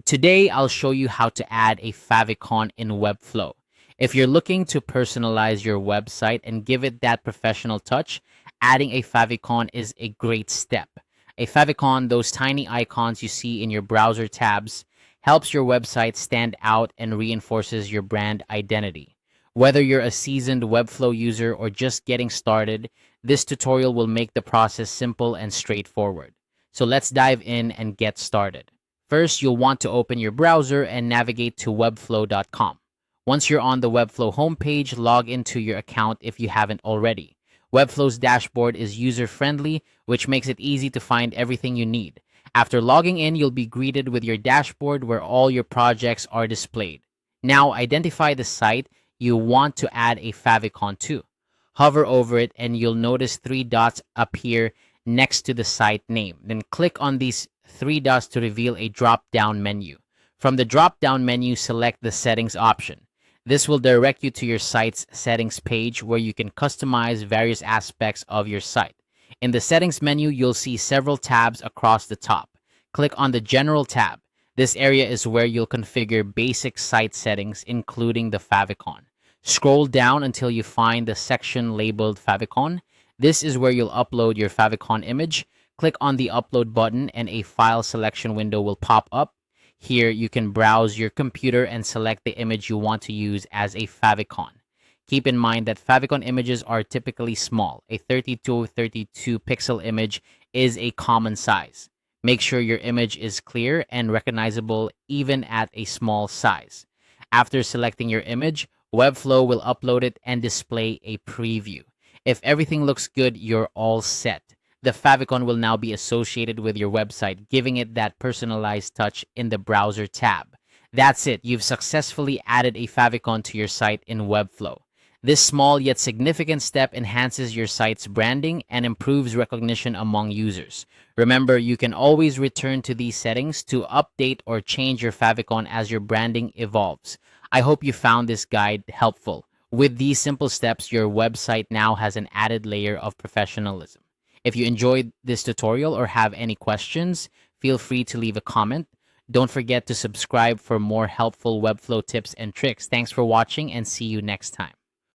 Today, I'll show you how to add a favicon in Webflow. If you're looking to personalize your website and give it that professional touch, adding a favicon is a great step. A favicon, those tiny icons you see in your browser tabs, helps your website stand out and reinforces your brand identity. Whether you're a seasoned Webflow user or just getting started, this tutorial will make the process simple and straightforward. So let's dive in and get started. First, you'll want to open your browser and navigate to webflow.com. Once you're on the Webflow homepage, log into your account if you haven't already. Webflow's dashboard is user-friendly, which makes it easy to find everything you need. After logging in, you'll be greeted with your dashboard where all your projects are displayed. Now, identify the site you want to add a favicon to. Hover over it and you'll notice three dots appear next to the site name. Then click on these three dots to reveal a drop-down menu. From the drop-down menu, select the settings option. This will direct you to your site's settings page where you can customize various aspects of your site. In the settings menu, you'll see several tabs across the top. Click on the General tab. This area is where you'll configure basic site settings, including the favicon. Scroll down until you find the section labeled favicon. This is where you'll upload your favicon image. Click on the upload button and a file selection window will pop up. Here, you can browse your computer and select the image you want to use as a favicon. Keep in mind that favicon images are typically small. A 32 pixel image is a common size. Make sure your image is clear and recognizable even at a small size. After selecting your image, Webflow will upload it and display a preview. If everything looks good, you're all set. The favicon will now be associated with your website, giving it that personalized touch in the browser tab. That's it. You've successfully added a favicon to your site in Webflow. This small yet significant step enhances your site's branding and improves recognition among users. Remember, you can always return to these settings to update or change your favicon as your branding evolves. I hope you found this guide helpful. With these simple steps, your website now has an added layer of professionalism. If you enjoyed this tutorial or have any questions, feel free to leave a comment. Don't forget to subscribe for more helpful Webflow tips and tricks. Thanks for watching and see you next time.